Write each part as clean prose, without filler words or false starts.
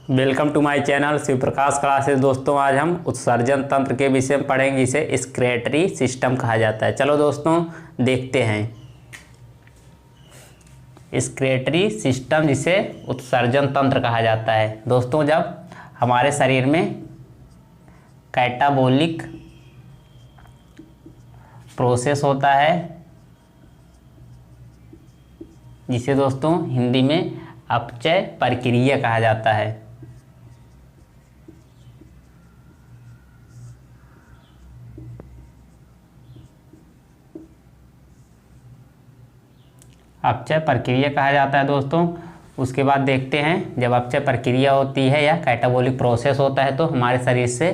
Welcome to my channel Shiv Prakash classes. दोस्तों, आज हम उत्सर्जन तंत्र के विषय में पढ़ेंगे, जिसे एक्सक्रीटरी सिस्टम कहा जाता है। चलो दोस्तों देखते हैं एक्सक्रीटरी सिस्टम, जिसे उत्सर्जन तंत्र कहा जाता है। दोस्तों, जब हमारे शरीर में कैटाबोलिक प्रोसेस होता है, जिसे दोस्तों हिंदी में अपचय प्रक्रिया कहा जाता है। अपचय प्रक्रिया कहा जाता है दोस्तों। उसके बाद देखते हैं, जब अपचय प्रक्रिया होती है या कैटाबोलिक प्रोसेस होता है तो हमारे शरीर से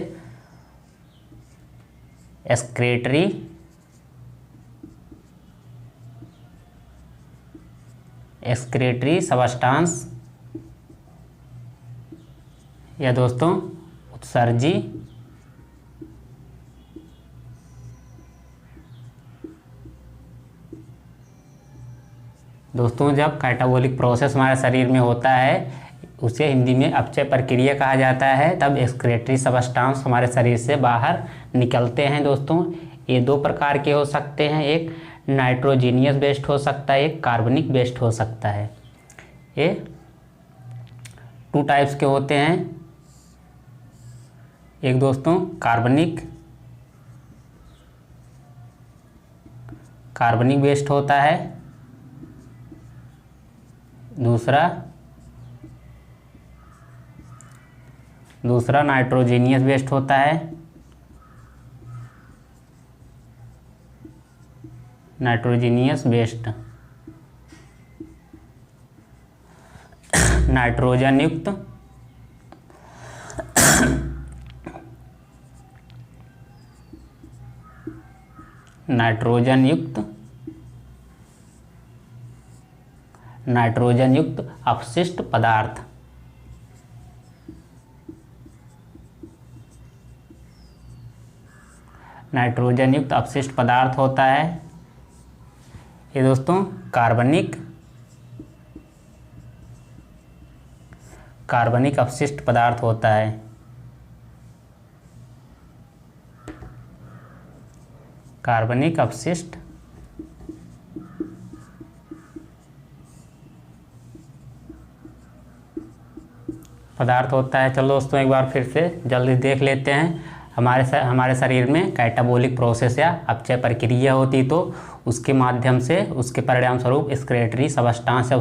एक्सक्रीटरी सबस्टांस या दोस्तों उत्सर्जी दोस्तों जब कैटाबोलिक प्रोसेस हमारे शरीर में होता है, उसे हिंदी में अपचय प्रक्रिया कहा जाता है, तब एक्सक्रीटरी सबस्टांस हमारे शरीर से बाहर निकलते हैं। दोस्तों, ये दो प्रकार के हो सकते हैं, एक नाइट्रोजीनियस बेस्ड हो सकता है, एक कार्बनिक बेस्ड हो सकता है। ये टू टाइप्स के होते हैं। एक दोस्तों कार्बनिक बेस्ड होता है, दूसरा नाइट्रोजीनियस बेस्ड होता है। नाइट्रोजीनियस बेस्ड नाइट्रोजन युक्त अपशिष्ट पदार्थ। नाइट्रोजन युक्त अपशिष्ट पदार्थ होता है। ये दोस्तों कार्बनिक अपशिष्ट पदार्थ होता है। कार्बनिक अपशिष्ट पदार्थ होता है। चलो दोस्तों एक बार फिर से जल्दी देख लेते हैं। हमारे शरीर में कैटाबोलिक प्रोसेस या अपचय प्रक्रिया होती, तो उसके माध्यम से उसके परिणाम स्वरूप एक्सक्रीटरी सबस्टांस या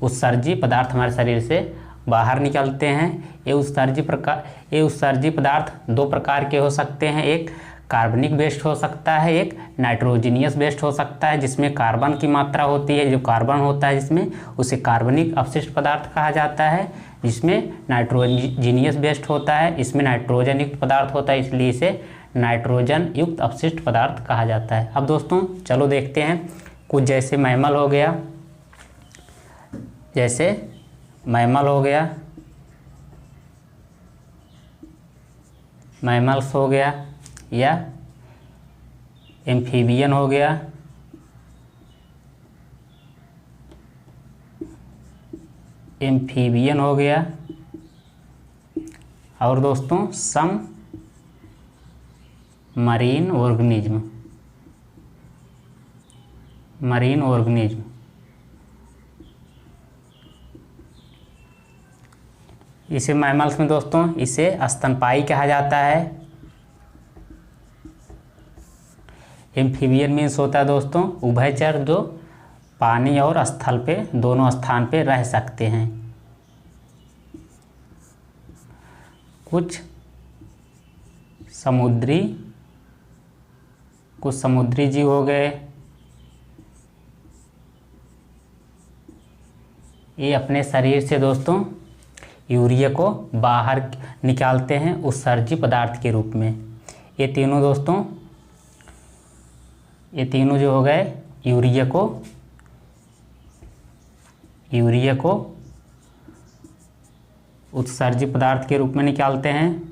उत्सर्जी पदार्थ हमारे शरीर से बाहर निकलते हैं। ये उत्सर्जी पदार्थ दो प्रकार के हो सकते हैं, एक कार्बनिक बेस्ड हो सकता है, एक नाइट्रोजीनियस बेस्ड हो सकता है, जिसमें कार्बन की मात्रा होती है। जो कार्बन होता है जिसमें, उसे कार्बनिक अपशिष्ट पदार्थ कहा जाता है। जिसमें नाइट्रोजीनियस बेस्ड होता है, इसमें नाइट्रोजन युक्त पदार्थ होता है, इसलिए इसे नाइट्रोजन युक्त अपशिष्ट पदार्थ कहा जाता है। अब दोस्तों चलो देखते हैं कुछ, जैसे मैमल हो गया, मैमल्स हो गया या एम्फीबियन हो गया, और दोस्तों सम मरीन ऑर्गेनिज्म। इसे मैमल्स में दोस्तों इसे स्तनपायी कहा जाता है। एम्फीबियन मीन्स होता है दोस्तों उभयचर, जो पानी और स्थल पे दोनों स्थान पे रह सकते हैं। कुछ समुद्री जीव हो गए, ये अपने शरीर से दोस्तों यूरिया को बाहर निकालते हैं उत्सर्जी पदार्थ के रूप में। ये तीनों जो हो गए यूरिया को उत्सर्जी पदार्थ के रूप में निकालते हैं।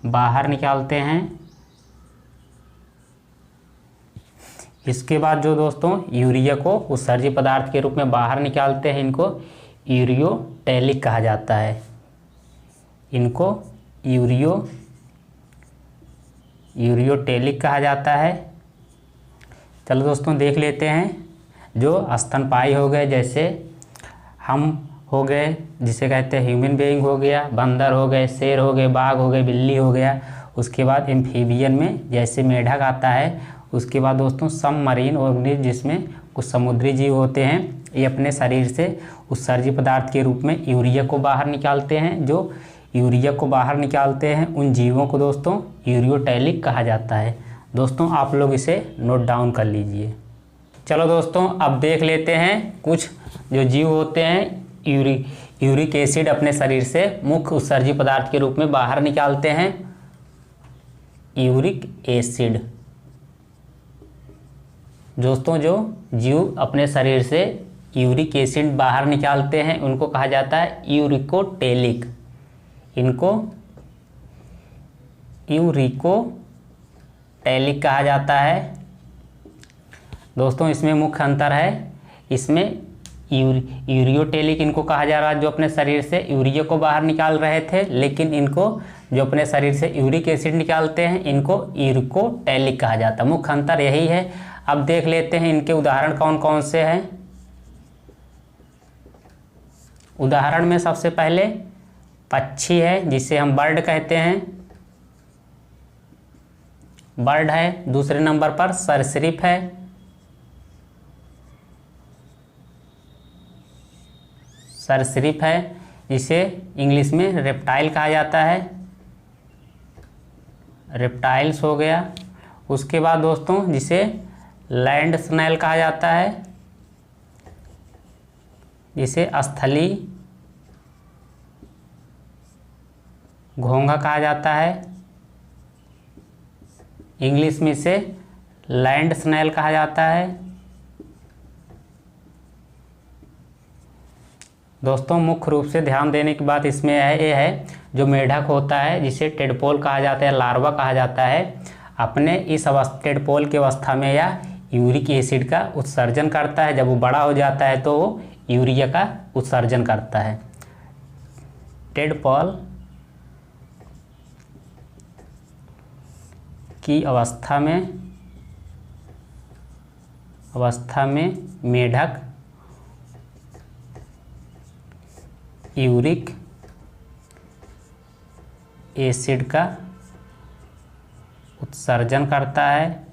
बाहर निकालते हैं इसके बाद जो दोस्तों यूरिया को उत्सर्जी पदार्थ के रूप में बाहर निकालते हैं, इनको यूरियोटेलिक कहा जाता है। इनको यूरियोटेलिक कहा जाता है। चलो दोस्तों देख लेते हैं। जो स्तनपायी हो गए, जैसे हम हो गए, जिसे कहते हैं ह्यूमन बीइंग हो गया, बंदर हो गए, शेर हो गए, बाघ हो गए, बिल्ली हो गया। उसके बाद एम्फीबियन में जैसे मेढक आता है। उसके बाद दोस्तों सबमरीन ऑर्गेनिज्म, जिसमें कुछ समुद्री जीव होते हैं, ये अपने शरीर से उत्सर्जी पदार्थ के रूप में यूरिया को बाहर निकालते हैं। जो यूरिया को बाहर निकालते हैं उन जीवों को दोस्तों यूरियोटेलिक कहा जाता है। दोस्तों आप लोग इसे नोट डाउन कर लीजिए। चलो दोस्तों अब देख लेते हैं कुछ जो जीव होते हैं यूरिक एसिड अपने शरीर से मुख्य उत्सर्जी पदार्थ के रूप में बाहर निकालते हैं। यूरिक एसिड दोस्तों, जो जीव अपने शरीर से यूरिक एसिड बाहर निकालते हैं उनको कहा जाता है यूरिकोटेलिक। इनको यूरिकोटेलिक कहा जाता है। दोस्तों इसमें मुख्य अंतर है। इसमें यूरियोटेलिक इनको कहा जा रहा है जो अपने शरीर से यूरिया को बाहर निकाल रहे थे, लेकिन इनको जो अपने शरीर से यूरिक एसिड निकालते हैं इनको यूरिकोटेलिक कहा जाता है। मुख्य अंतर यही है। अब देख लेते हैं इनके उदाहरण कौन कौन से हैं। उदाहरण में सबसे पहले पक्षी है, जिसे हम बर्ड कहते हैं, बर्ड है। दूसरे नंबर पर सरीसृप है। सरीसृप है, जिसे इंग्लिश में रेप्टाइल कहा जाता है। रेप्टाइल्स हो गया। उसके बाद दोस्तों जिसे लैंड स्नेल कहा जाता है, जिसे स्थलीय घोंघा कहा जाता है। इंग्लिश में इसे लैंड स्नेल कहा जाता है। दोस्तों मुख्य रूप से ध्यान देने की बात इसमें ये है, जो मेढक होता है जिसे टेडपोल कहा जाता है, लार्वा कहा जाता है, अपने इस टेडपोल की अवस्था में या यूरिक एसिड का उत्सर्जन करता है। जब वो बड़ा हो जाता है तो वो यूरिया का उत्सर्जन करता है। टेडपोल की अवस्था में मेढक यूरिक एसिड का उत्सर्जन करता है।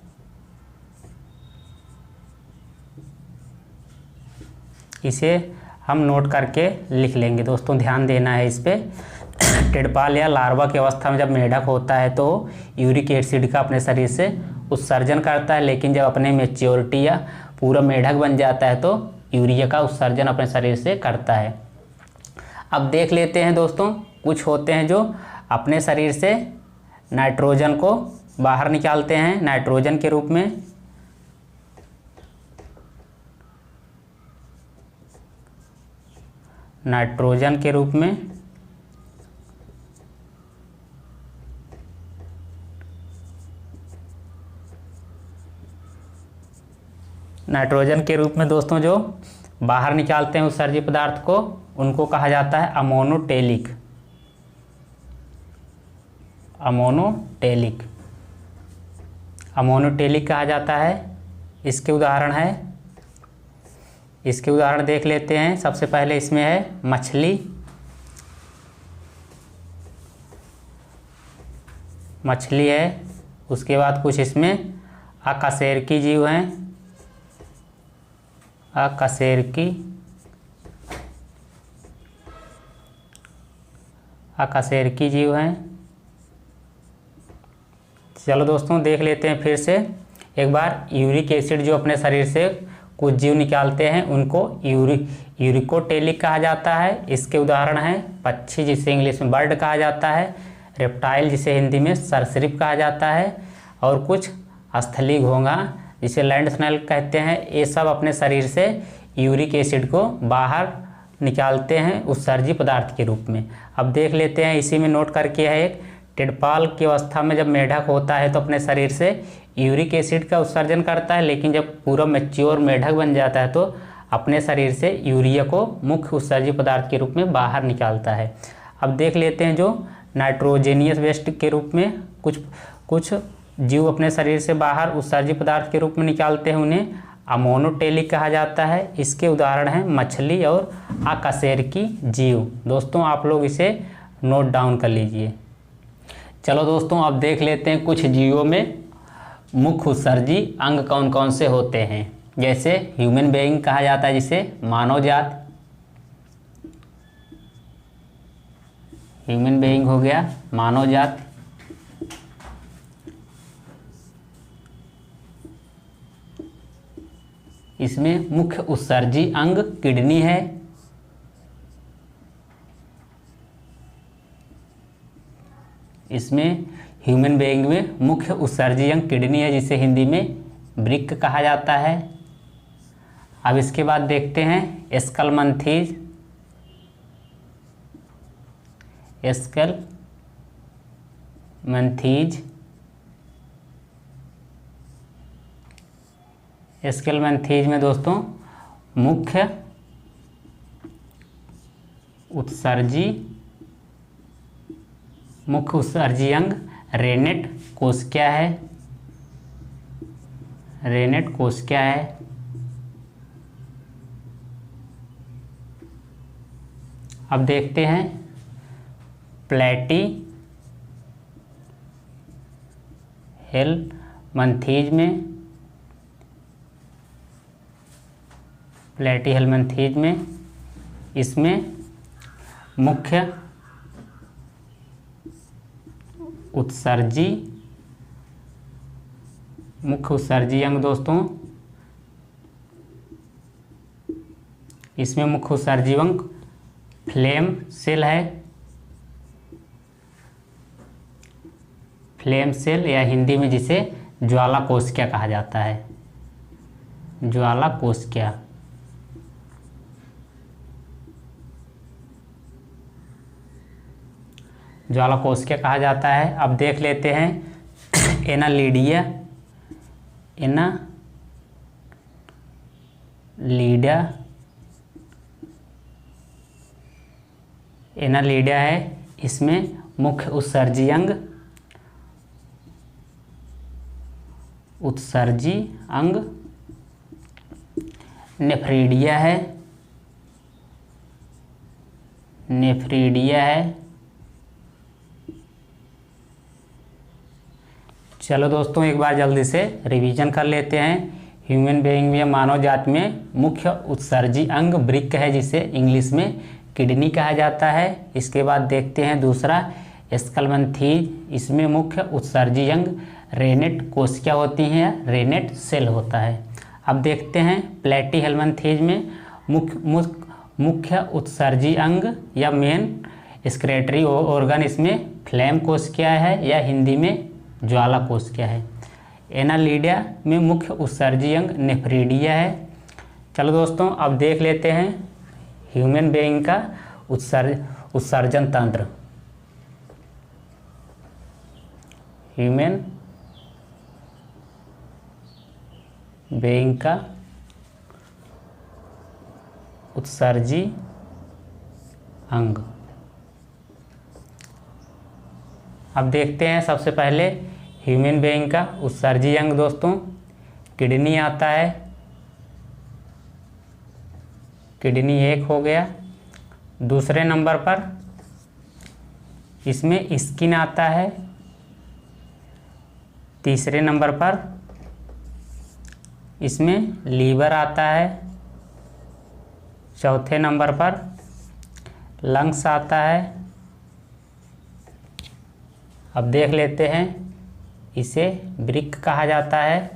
इसे हम नोट करके लिख लेंगे। दोस्तों ध्यान देना है इस पे। टेडपाल या लार्वा की अवस्था में जब मेढक होता है तो यूरिक एसिड का अपने शरीर से उत्सर्जन करता है, लेकिन जब अपने मैच्योरिटी या पूरा मेढक बन जाता है तो यूरिया का उत्सर्जन अपने शरीर से करता है। अब देख लेते हैं दोस्तों, कुछ होते हैं जो अपने शरीर से नाइट्रोजन को बाहर निकालते हैं नाइट्रोजन के रूप में। नाइट्रोजन के रूप में नाइट्रोजन के रूप में दोस्तों जो बाहर निकालते हैं उत्सर्जी पदार्थ को, उनको कहा जाता है अमोनोटेलिक। अमोनोटेलिक अमोनोटेलिक कहा जाता है। इसके उदाहरण देख लेते हैं। सबसे पहले इसमें है मछली है। उसके बाद कुछ इसमें अकशेरुकी जीव हैं। अकशेरुकी जीव हैं। चलो दोस्तों देख लेते हैं फिर से एक बार। यूरिक एसिड जो अपने शरीर से कुछ जीव निकालते हैं उनको यूरिकोटेलिक कहा जाता है। इसके उदाहरण हैं पक्षी, जिसे इंग्लिश में बर्ड कहा जाता है, रेप्टाइल जिसे हिंदी में सरीसृप कहा जाता है, और कुछ स्थलीय घोंघा जिसे लैंड स्नेल कहते हैं। ये सब अपने शरीर से यूरिक एसिड को बाहर निकालते हैं उत्सर्जी पदार्थ के रूप में। अब देख लेते हैं, इसी में नोट करके है एक टेडपाल की अवस्था में जब मेढक होता है तो अपने शरीर से यूरिक एसिड का उत्सर्जन करता है, लेकिन जब पूरा मैच्योर मेढक बन जाता है तो अपने शरीर से यूरिया को मुख्य उत्सर्जी पदार्थ के रूप में बाहर निकालता है। अब देख लेते हैं जो नाइट्रोजेनियस वेस्ट के रूप में कुछ जीव अपने शरीर से बाहर उत्सर्जी पदार्थ के रूप में निकालते हैं, उन्हें अमोनोटेलिक कहा जाता है। इसके उदाहरण हैं मछली और अकशेरुकी जीव। दोस्तों आप लोग इसे नोट डाउन कर लीजिए। चलो दोस्तों अब देख लेते हैं कुछ जीवों में मुख्य उत्सर्जी अंग कौन कौन से होते हैं। जैसे ह्यूमन बीइंग कहा जाता है जिसे मानव जात, ह्यूमन बीइंग हो गया मानव जात। इसमें मुख्य उत्सर्जी अंग किडनी है। इसमें ह्यूमन बीइंग में मुख्य उत्सर्जी अंग किडनी है जिसे हिंदी में वृक्क कहा जाता है। अब इसके बाद देखते हैं स्कलमंथीज। स्कलमंथीज में दोस्तों मुख्य उत्सर्जी अंग रेनेट कोशिका है। रेनेट कोशिका है। अब देखते हैं प्लैटीहेल्मंथीज में इसमें मुख्य उत्सर्जी अंग दोस्तों, इसमें मुख्य उत्सर्जी अंग फ्लेम सेल है। फ्लेम सेल या हिंदी में जिसे ज्वाला कोशिका कहा जाता है, ज्वाला कोशिका। ज्वाला कोशिका कहा जाता है। अब देख लेते हैं एनालिडिया है। इसमें मुख्य उत्सर्जी अंग नेफ्रिडिया है। चलो दोस्तों एक बार जल्दी से रिवीजन कर लेते हैं। ह्यूमन बीइंग में मानव जात में मुख्य उत्सर्जी अंग वृक्क है जिसे इंग्लिश में किडनी कहा जाता है। इसके बाद देखते हैं दूसरा स्कलमंथीज। इसमें मुख्य उत्सर्जी अंग रेनेट कोशिका होती हैं, रेनेट सेल होता है। अब देखते हैं प्लैटीहेल्मंथीज में मुख्य उत्सर्जी अंग या मेन एक्सक्रीटरी ऑर्गन इसमें फ्लेम कोशिका है या हिंदी में ज्वाला कोशिका है। एनालिडिया में मुख्य उत्सर्जी अंग नेफ्रिडिया है। चलो दोस्तों अब देख लेते हैं ह्यूमन बीइंग का उत्सर्जन तंत्र। ह्यूमन बीइंग का उत्सर्जी अंग। अब देखते हैं सबसे पहले ह्यूमन बीइंग का उत्सर्जी अंग दोस्तों किडनी आता है। किडनी एक हो गया। दूसरे नंबर पर इसमें स्किन आता है। तीसरे नंबर पर इसमें लीवर आता है। चौथे नंबर पर लंग्स आता है। अब देख लेते हैं इसे वृक्क कहा जाता है,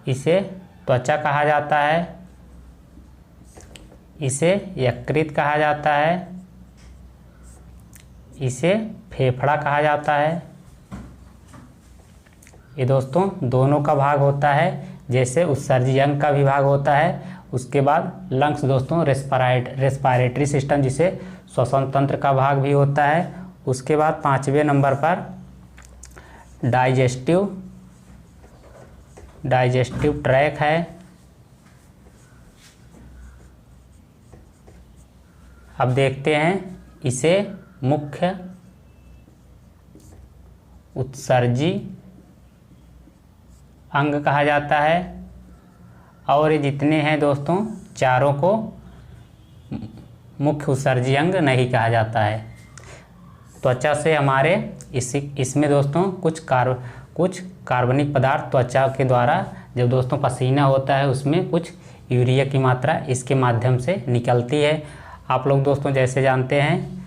इसे त्वचा कहा जाता है, इसे यकृत कहा जाता है, इसे फेफड़ा कहा जाता है। ये दोस्तों दोनों का भाग होता है, जैसे उत्सर्जी अंग का भी भाग होता है। उसके बाद लंग्स दोस्तों रेस्पिरेटरी सिस्टम जिसे श्वसन तंत्र का भाग भी होता है, उसके बाद 5वें नंबर पर डाइजेस्टिव ट्रैक है। अब देखते हैं इसे मुख्य उत्सर्जी अंग कहा जाता है, और ये जितने हैं दोस्तों चारों को मुख्य उत्सर्जी अंग नहीं कहा जाता है। त्वचा से हमारे इसमें दोस्तों कुछ कार्बनिक पदार्थ त्वचा के द्वारा जब दोस्तों पसीना होता है उसमें कुछ यूरिया की मात्रा इसके माध्यम से निकलती है। आप लोग दोस्तों जैसे जानते हैं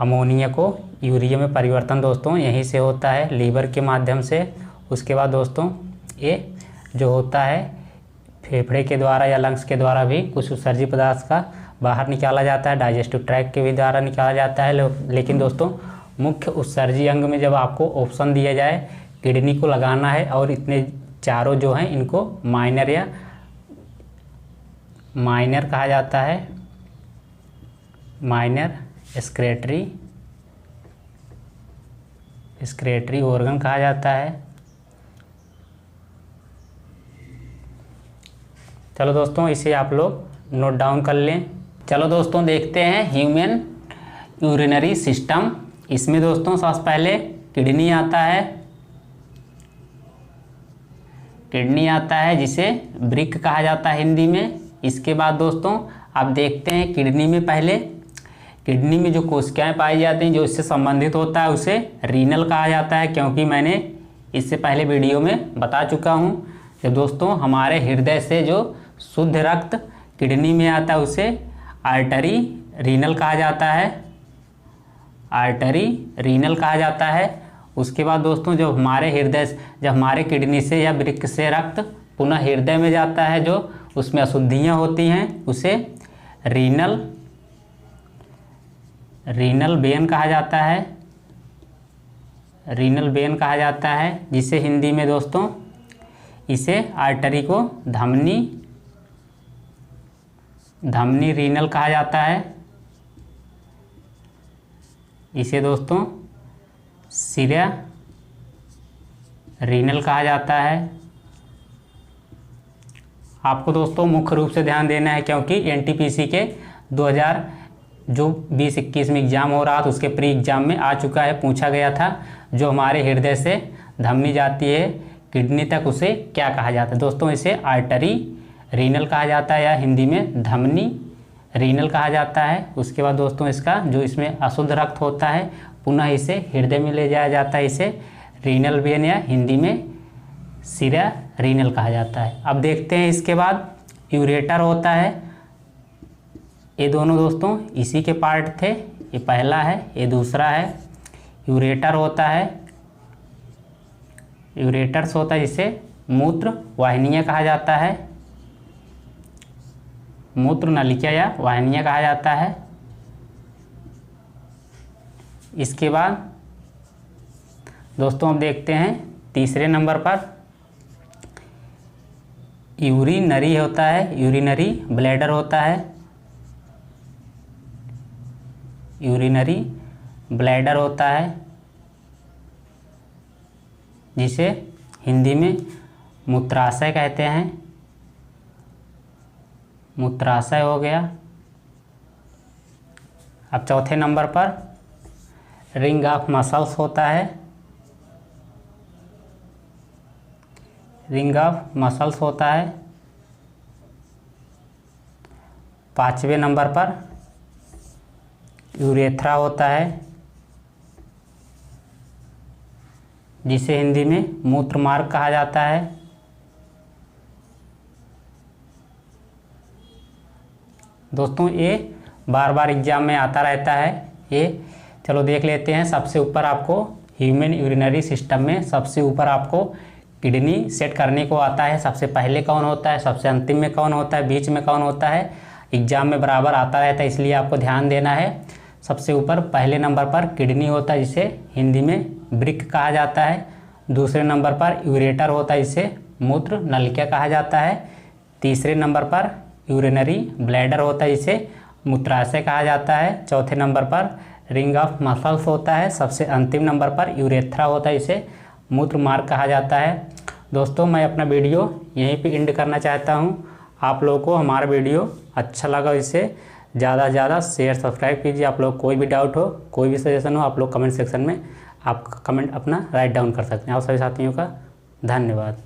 अमोनिया को यूरिया में परिवर्तन दोस्तों यहीं से होता है, लीवर के माध्यम से। उसके बाद दोस्तों ये जो होता है फेफड़े के द्वारा या लंग्स के द्वारा भी कुछ उत्सर्जी पदार्थ का बाहर निकाला जाता है, डाइजेस्टिव ट्रैक के भी द्वारा निकाला जाता है। लेकिन दोस्तों मुख्य उत्सर्जी अंग में जब आपको ऑप्शन दिया जाए किडनी को लगाना है और इतने चारों जो हैं इनको माइनर कहा जाता है, माइनर एक्सक्रेटरी ऑर्गन कहा जाता है। चलो दोस्तों इसे आप लोग नोट डाउन कर लें। चलो दोस्तों देखते हैं ह्यूमन यूरिनरी सिस्टम। इसमें दोस्तों सबसे पहले किडनी आता है जिसे वृक्क कहा जाता है हिंदी में। इसके बाद दोस्तों आप देखते हैं किडनी में जो कोशिकाएं पाई जाती हैं जो इससे संबंधित होता है उसे रीनल कहा जाता है, क्योंकि मैंने इससे पहले वीडियो में बता चुका हूं। जब दोस्तों हमारे हृदय से जो शुद्ध रक्त किडनी में आता है उसे आर्टरी रीनल कहा जाता है। उसके बाद दोस्तों जब हमारे किडनी से या वृक्क से रक्त पुनः हृदय में जाता है जो उसमें अशुद्धियाँ होती हैं उसे रीनल वेन कहा जाता है, जिसे हिंदी में दोस्तों इसे आर्टरी को धमनी रीनल कहा जाता है। इसे दोस्तों सिरा रीनल कहा जाता है। आपको दोस्तों मुख्य रूप से ध्यान देना है क्योंकि एनटीपीसी के 2020-21 में एग्ज़ाम हो रहा था उसके प्री एग्ज़ाम में आ चुका है, पूछा गया था जो हमारे हृदय से धमनी जाती है किडनी तक उसे क्या कहा जाता है। दोस्तों इसे आर्टरी रीनल कहा जाता है या हिंदी में धमनी रीनल कहा जाता है। उसके बाद दोस्तों इसका जो इसमें अशुद्ध रक्त होता है पुनः इसे हृदय में ले जाया जाता है, इसे रीनल वेन या हिंदी में सिरा रीनल कहा जाता है। अब देखते हैं इसके बाद यूरेटर होता है। ये दोनों दोस्तों इसी के पार्ट थे, ये पहला है ये दूसरा है। यूरेटर्स होता है जिसे मूत्र वाहिनियाँ कहा जाता है, मूत्र नलिका या वाहिनियाँ कहा जाता है। इसके बाद दोस्तों अब देखते हैं तीसरे नंबर पर यूरिनरी होता है, यूरिनरी ब्लैडर होता है, यूरिनरी ब्लैडर होता है जिसे हिंदी में मूत्राशय कहते हैं, मूत्राशय हो गया। अब चौथे नंबर पर रिंग ऑफ मसल्स होता है, रिंग ऑफ मसल्स होता है। पांचवें नंबर पर यूरेथ्रा होता है जिसे हिंदी में मूत्र मार्ग कहा जाता है। दोस्तों ये बार बार एग्जाम में आता रहता है ये। चलो देख लेते हैं। सबसे ऊपर आपको ह्यूमन यूरिनरी सिस्टम में सबसे ऊपर आपको किडनी सेट करने को आता है। सबसे पहले कौन होता है, सबसे अंतिम में कौन होता है, बीच में कौन होता है, एग्जाम में बराबर आता रहता है, इसलिए आपको ध्यान देना है। सबसे ऊपर पहले नंबर पर किडनी होता है जिसे हिंदी में वृक्क कहा जाता है। दूसरे नंबर पर यूरेटर होता है जिसे मूत्र नलिका कहा जाता है। तीसरे नंबर पर यूरिनरी ब्लैडर होता है जिसे मूत्राशय कहा जाता है। चौथे नंबर पर रिंग ऑफ मसल्स होता है। सबसे अंतिम नंबर पर यूरेथ्रा होता है, इसे मूत्र मार्ग कहा जाता है। दोस्तों मैं अपना वीडियो यहीं पे एंड करना चाहता हूँ। आप लोगों को हमारा वीडियो अच्छा लगा, इसे ज़्यादा से ज़्यादा शेयर सब्सक्राइब कीजिए। आप लोग कोई भी डाउट हो, कोई भी सजेशन हो, आप लोग कमेंट सेक्शन में आप कमेंट अपना राइट डाउन कर सकते हैं। आप सभी साथियों का धन्यवाद।